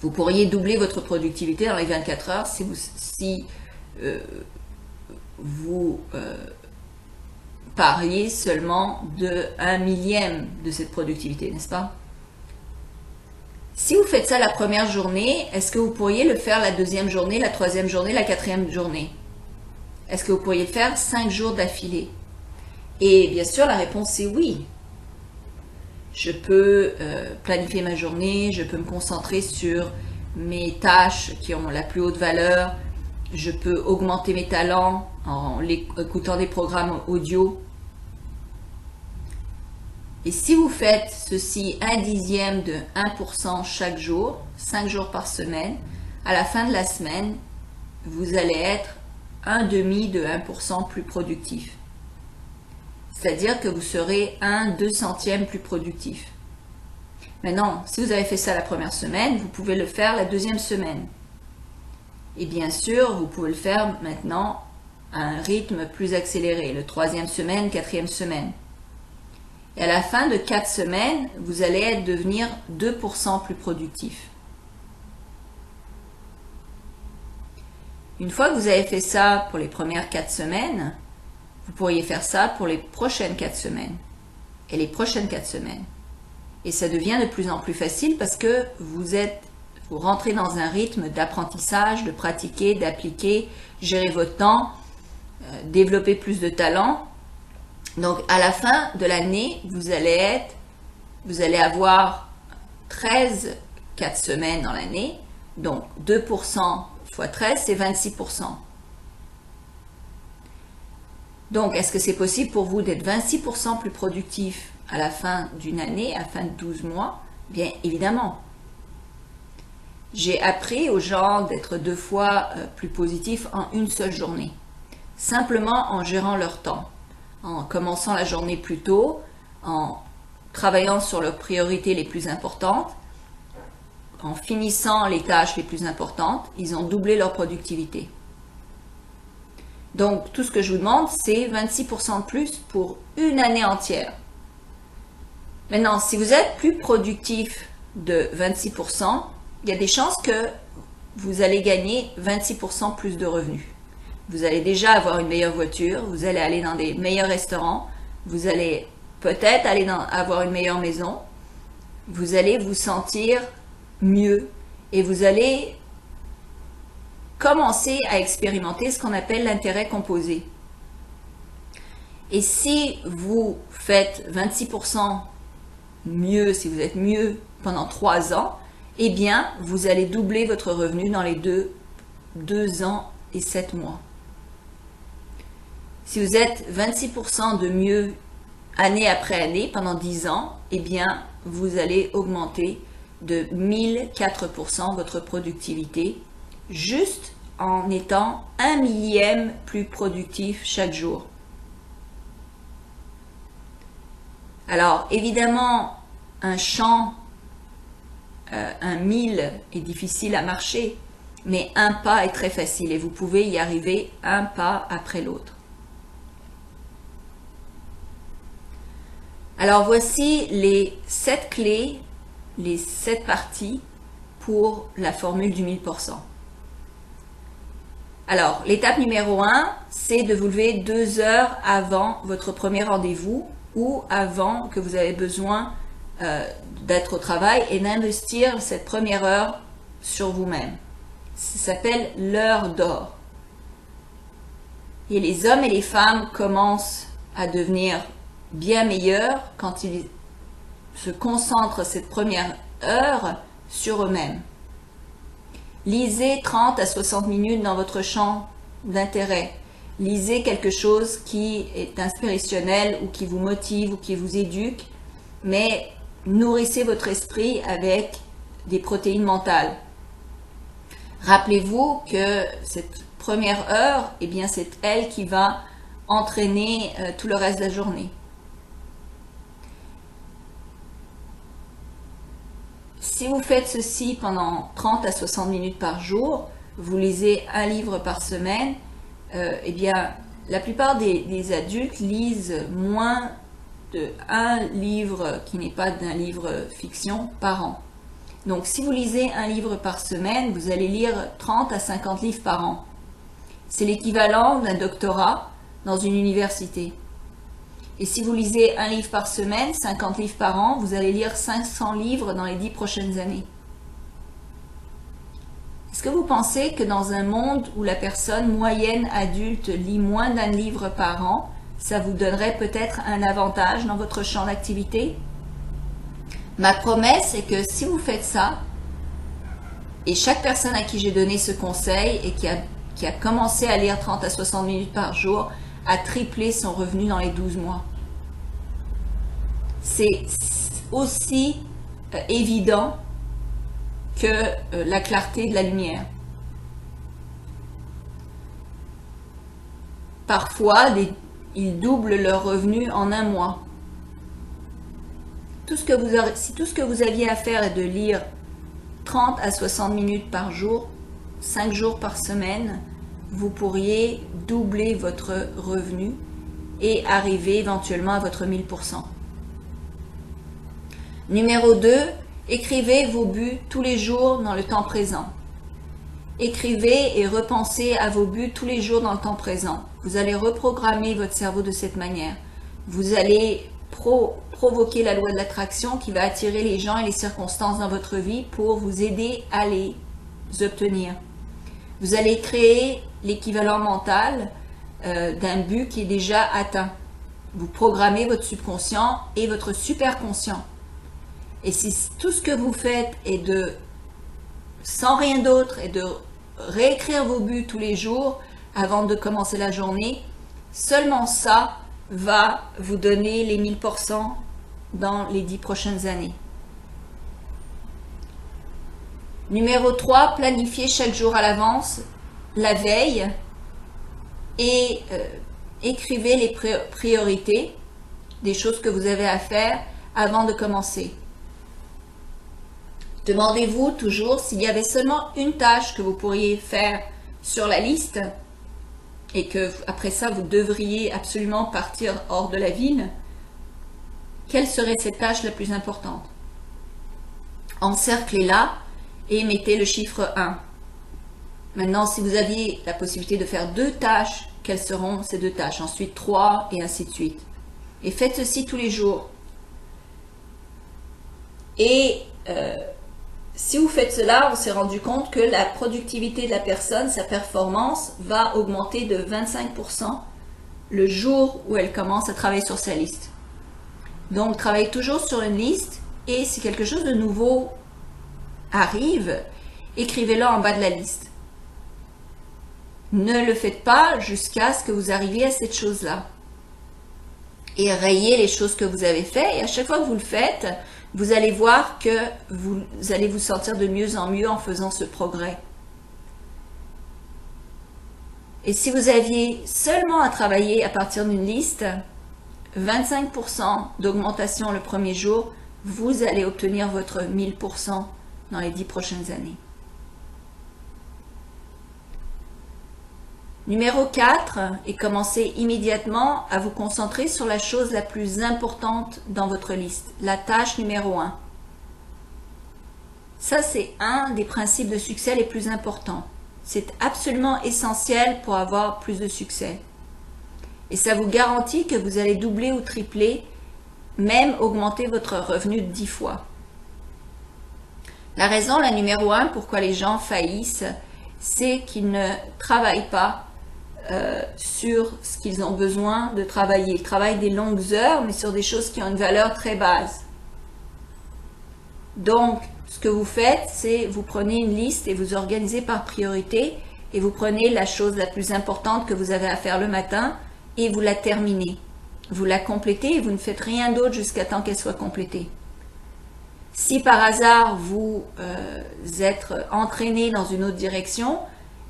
Vous pourriez doubler votre productivité dans les 24 heures si vous pariez seulement de 1/1000 de cette productivité, n'est-ce pas? Si vous faites ça la première journée, est-ce que vous pourriez le faire la deuxième journée, la troisième journée, la quatrième journée? Est-ce que vous pourriez le faire 5 jours d'affilée? Et bien sûr, la réponse c'est oui. Je peux planifier ma journée, je peux me concentrer sur mes tâches qui ont la plus haute valeur, je peux augmenter mes talents en écoutant des programmes audio. Et si vous faites ceci 1/10 de 1% chaque jour, 5 jours par semaine, à la fin de la semaine, vous allez être 1/2 de 1% plus productif. C'est-à-dire que vous serez 1/200 plus productif. Maintenant, si vous avez fait ça la première semaine, vous pouvez le faire la deuxième semaine. Et bien sûr, vous pouvez le faire maintenant à un rythme plus accéléré, le troisième semaine, quatrième semaine. Et à la fin de 4 semaines, vous allez devenir 2% plus productif. Une fois que vous avez fait ça pour les premières 4 semaines, vous pourriez faire ça pour les prochaines 4 semaines et les prochaines 4 semaines. Et ça devient de plus en plus facile parce que vous rentrez dans un rythme d'apprentissage, de pratiquer, d'appliquer, gérer votre temps, développer plus de talent. Donc à la fin de l'année, vous allez avoir 13 4 semaines dans l'année, donc 2% fois 13, c'est 26%. Donc, est-ce que c'est possible pour vous d'être 26% plus productif à la fin d'une année, à la fin de 12 mois? Bien évidemment. J'ai appris aux gens d'être 2 fois plus positifs en une seule journée. Simplement en gérant leur temps, en commençant la journée plus tôt, en travaillant sur leurs priorités les plus importantes, en finissant les tâches les plus importantes, ils ont doublé leur productivité. Donc, tout ce que je vous demande, c'est 26% de plus pour une année entière. Maintenant, si vous êtes plus productif de 26%, il y a des chances que vous allez gagner 26% plus de revenus. Vous allez déjà avoir une meilleure voiture, vous allez aller dans des meilleurs restaurants, vous allez peut-être avoir une meilleure maison, vous allez vous sentir mieux et vous allez commencer à expérimenter ce qu'on appelle l'intérêt composé. Et si vous faites 26% mieux, si vous êtes mieux pendant 3 ans, eh bien, vous allez doubler votre revenu dans les 2 ans et 7 mois. Si vous êtes 26% de mieux année après année pendant 10 ans, eh bien, vous allez augmenter de 1004% votre productivité juste en étant 1 millième plus productif chaque jour. Alors, évidemment, un champ, un mille est difficile à marcher, mais un pas est très facile et vous pouvez y arriver un pas après l'autre. Alors, voici les 7 clés, les 7 parties pour la formule du 1000%. Alors, l'étape numéro 1, c'est de vous lever 2 heures avant votre premier rendez-vous ou avant que vous avez besoin d'être au travail et d'investir cette première heure sur vous-même. Ça s'appelle l'heure d'or. Et les hommes et les femmes commencent à devenir bien meilleurs quand ils se concentrent cette première heure sur eux-mêmes. Lisez 30 à 60 minutes dans votre champ d'intérêt. Lisez quelque chose qui est inspirationnel ou qui vous motive ou qui vous éduque, mais nourrissez votre esprit avec des protéines mentales. Rappelez-vous que cette première heure, eh bien, c'est elle qui va entraîner tout le reste de la journée. Si vous faites ceci pendant 30 à 60 minutes par jour, vous lisez un livre par semaine, eh bien, la plupart des adultes lisent moins d'un livre qui n'est pas d'un livre fiction par an. Donc, si vous lisez un livre par semaine, vous allez lire 30 à 50 livres par an. C'est l'équivalent d'un doctorat dans une université. Et si vous lisez un livre par semaine, 50 livres par an, vous allez lire 500 livres dans les 10 prochaines années. Est-ce que vous pensez que dans un monde où la personne moyenne adulte lit moins d'un livre par an, ça vous donnerait peut-être un avantage dans votre champ d'activité? Ma promesse est que si vous faites ça, et chaque personne à qui j'ai donné ce conseil et qui a commencé à lire 30 à 60 minutes par jour, a triplé son revenu dans les 12 mois. C'est aussi évident que la clarté de la lumière. Parfois, ils doublent leur revenu en un mois. Si tout ce que vous aviez à faire est de lire 30 à 60 minutes par jour, 5 jours par semaine, vous pourriez doubler votre revenu et arriver éventuellement à votre 1000%. Numéro 2, écrivez vos buts tous les jours dans le temps présent. Écrivez et repensez à vos buts tous les jours dans le temps présent. Vous allez reprogrammer votre cerveau de cette manière. Vous allez provoquer la loi de l'attraction qui va attirer les gens et les circonstances dans votre vie pour vous aider à les obtenir. Vous allez créer l'équivalent mental d'un but qui est déjà atteint. Vous programmez votre subconscient et votre superconscient. Et si tout ce que vous faites est sans rien d'autre, et de réécrire vos buts tous les jours avant de commencer la journée, seulement ça va vous donner les 1000% dans les 10 prochaines années. Numéro 3, planifiez chaque jour à l'avance, la veille, et écrivez les priorités des choses que vous avez à faire avant de commencer. Demandez-vous toujours s'il y avait seulement une tâche que vous pourriez faire sur la liste et que après ça vous devriez absolument partir hors de la ville. Quelle serait cette tâche la plus importante? Encerclez-la et mettez le chiffre 1. Maintenant, si vous aviez la possibilité de faire 2 tâches, quelles seront ces 2 tâches? Ensuite 3 et ainsi de suite. Et faites ceci tous les jours. Et si vous faites cela, on s'est rendu compte que la productivité de la personne, sa performance, va augmenter de 25% le jour où elle commence à travailler sur sa liste. Donc, travaillez toujours sur une liste et si quelque chose de nouveau arrive, écrivez-le en bas de la liste. Ne le faites pas jusqu'à ce que vous arriviez à cette chose-là. Et rayez les choses que vous avez faites et à chaque fois que vous le faites, vous allez voir que vous allez vous sentir de mieux en mieux en faisant ce progrès. Et si vous aviez seulement à travailler à partir d'une liste, 25% d'augmentation le premier jour, vous allez obtenir votre 1000% dans les 10 prochaines années. Numéro 4, et commencez immédiatement à vous concentrer sur la chose la plus importante dans votre liste, la tâche numéro 1. Ça, c'est un des principes de succès les plus importants. C'est absolument essentiel pour avoir plus de succès. Et ça vous garantit que vous allez doubler ou tripler, même augmenter votre revenu de 10 fois. La raison, la numéro 1, pourquoi les gens faillissent, c'est qu'ils ne travaillent pas sur ce qu'ils ont besoin de travailler. Ils travaillent des longues heures, mais sur des choses qui ont une valeur très basse. Donc, ce que vous faites, c'est vous prenez une liste et vous organisez par priorité et vous prenez la chose la plus importante que vous avez à faire le matin et vous la terminez. Vous la complétez et vous ne faites rien d'autre jusqu'à temps qu'elle soit complétée. Si par hasard vous êtes entraîné dans une autre direction,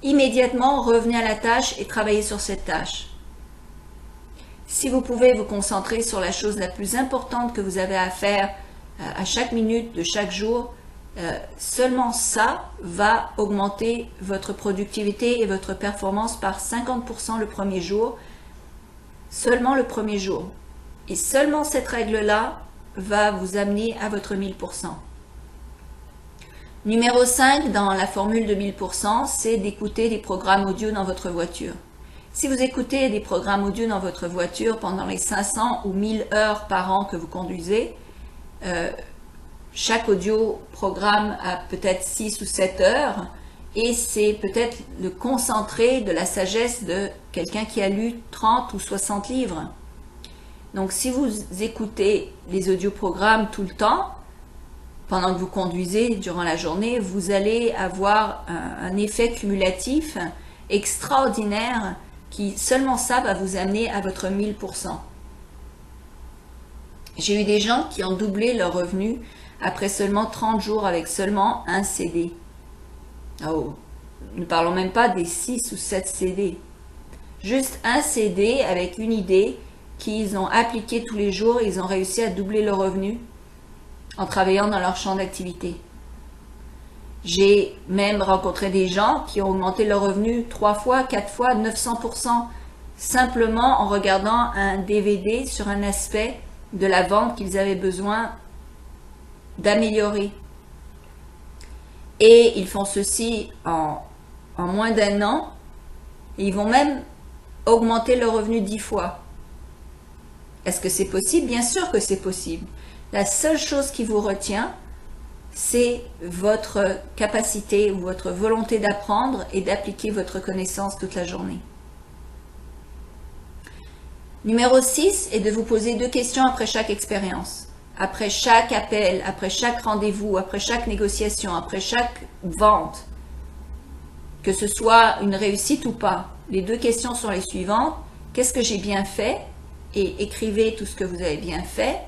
immédiatement revenez à la tâche et travaillez sur cette tâche. Si vous pouvez vous concentrer sur la chose la plus importante que vous avez à faire à chaque minute de chaque jour, seulement ça va augmenter votre productivité et votre performance par 50% le premier jour, seulement le premier jour. Et seulement cette règle-là va vous amener à votre 1000%. Numéro 5 dans la formule de 1000%, c'est d'écouter des programmes audio dans votre voiture. Si vous écoutez des programmes audio dans votre voiture pendant les 500 ou 1000 heures par an que vous conduisez, chaque audio programme a peut-être 6 ou 7 heures et c'est peut-être le concentré de la sagesse de quelqu'un qui a lu 30 ou 60 livres. Donc si vous écoutez les audioprogrammes tout le temps, pendant que vous conduisez durant la journée, vous allez avoir un effet cumulatif extraordinaire qui seulement ça va vous amener à votre 1000%. J'ai eu des gens qui ont doublé leur revenu après seulement 30 jours avec seulement un CD. Oh, ne parlons même pas des 6 ou 7 CD. Juste un CD avec une idée qu'ils ont appliquée tous les jours et ils ont réussi à doubler leur revenu en travaillant dans leur champ d'activité. J'ai même rencontré des gens qui ont augmenté leur revenu 3 fois, 4 fois, 900%, simplement en regardant un DVD sur un aspect de la vente qu'ils avaient besoin d'améliorer. Et ils font ceci en moins d'1 an. Et ils vont même augmenter leur revenu 10 fois. Est-ce que c'est possible? Bien sûr que c'est possible. La seule chose qui vous retient, c'est votre capacité ou votre volonté d'apprendre et d'appliquer votre connaissance toute la journée. Numéro 6 est de vous poser 2 questions après chaque expérience. Après chaque appel, après chaque rendez-vous, après chaque négociation, après chaque vente. Que ce soit une réussite ou pas. Les 2 questions sont les suivantes. Qu'est-ce que j'ai bien fait? Et écrivez tout ce que vous avez bien fait.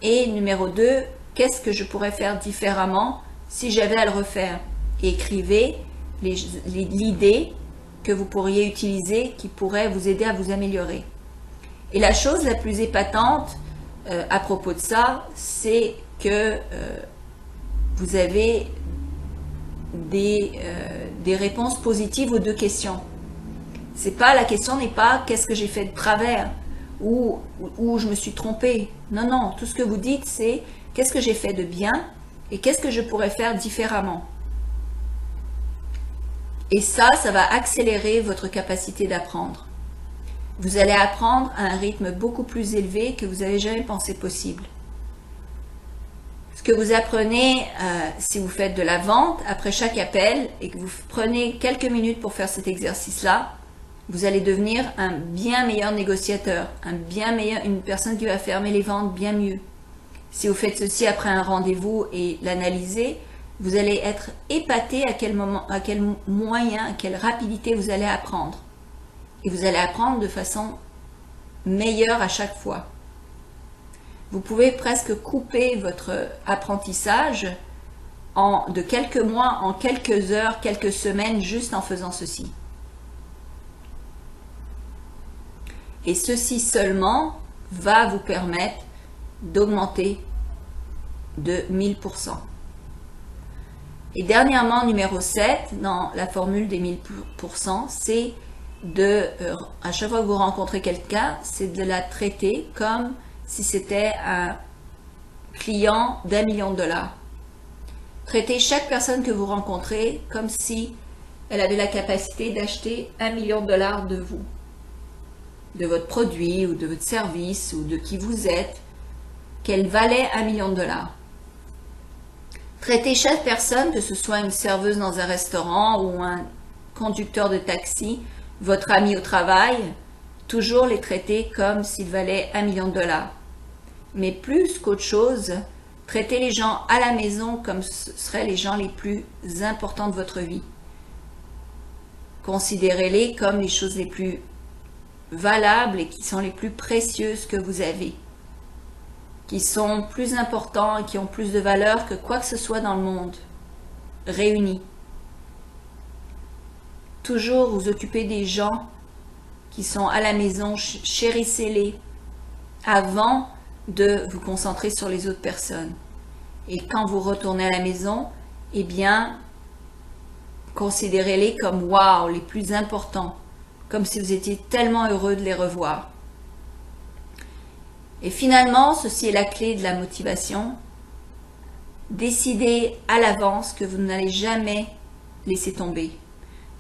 Et numéro 2, qu'est-ce que je pourrais faire différemment si j'avais à le refaire? Et écrivez l'idée que vous pourriez utiliser qui pourrait vous aider à vous améliorer. Et la chose la plus épatante à propos de ça, c'est que vous avez des réponses positives aux 2 questions. La question n'est pas qu'est-ce que j'ai fait de travers ou je me suis trompée. Non, non, tout ce que vous dites c'est qu'est-ce que j'ai fait de bien et qu'est-ce que je pourrais faire différemment. Et ça va accélérer votre capacité d'apprendre. Vous allez apprendre à un rythme beaucoup plus élevé que vous n'avez jamais pensé possible. Ce que vous apprenez si vous faites de la vente après chaque appel et que vous prenez quelques minutes pour faire cet exercice-là, vous allez devenir un bien meilleur négociateur, une personne qui va fermer les ventes bien mieux. Si vous faites ceci après un rendez-vous et l'analysez, vous allez être épaté à quel moyen, à quelle rapidité vous allez apprendre. Et vous allez apprendre de façon meilleure à chaque fois. Vous pouvez presque couper votre apprentissage de quelques mois en quelques heures, quelques semaines, juste en faisant ceci. Et ceci seulement va vous permettre d'augmenter de 1000%. Et dernièrement, numéro 7, dans la formule des 1000%, c'est à chaque fois que vous rencontrez quelqu'un, c'est de la traiter comme si c'était un client d'1 million de dollars. Traitez chaque personne que vous rencontrez comme si elle avait la capacité d'acheter 1 million de dollars de vous, de votre produit ou de votre service ou de qui vous êtes, qu'elle valait 1 million de dollars. Traitez chaque personne, que ce soit une serveuse dans un restaurant ou un conducteur de taxi, votre ami au travail, toujours les traiter comme s'ils valaient 1 million de dollars. Mais plus qu'autre chose, traitez les gens à la maison comme ce seraient les gens les plus importants de votre vie. Considérez-les comme les choses les plus valables et qui sont les plus précieuses que vous avez, qui sont plus importants et qui ont plus de valeur que quoi que ce soit dans le monde, réunis. Toujours vous occuper des gens qui sont à la maison, chérissez-les avant de vous concentrer sur les autres personnes. Et quand vous retournez à la maison, eh bien, considérez-les comme waouh, les plus importants, comme si vous étiez tellement heureux de les revoir. Et finalement, ceci est la clé de la motivation. Décidez à l'avance que vous n'allez jamais laisser tomber.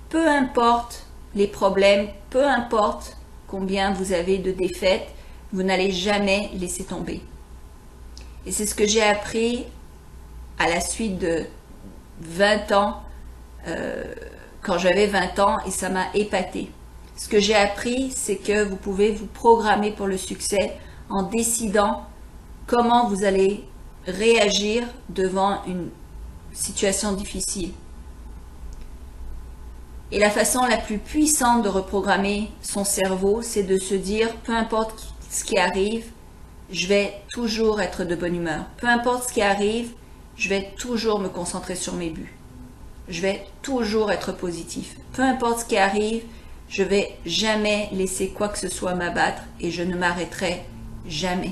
Peu importe les problèmes, peu importe combien vous avez de défaites, vous n'allez jamais laisser tomber. Et c'est ce que j'ai appris à la suite de 20 ans, quand j'avais 20 ans, et ça m'a épaté. Ce que j'ai appris, c'est que vous pouvez vous programmer pour le succès en décidant comment vous allez réagir devant une situation difficile. Et la façon la plus puissante de reprogrammer son cerveau, c'est de se dire, peu importe ce qui arrive, je vais toujours être de bonne humeur. Peu importe ce qui arrive, je vais toujours me concentrer sur mes buts. Je vais toujours être positif. Peu importe ce qui arrive, je vais jamais laisser quoi que ce soit m'abattre et je ne m'arrêterai jamais.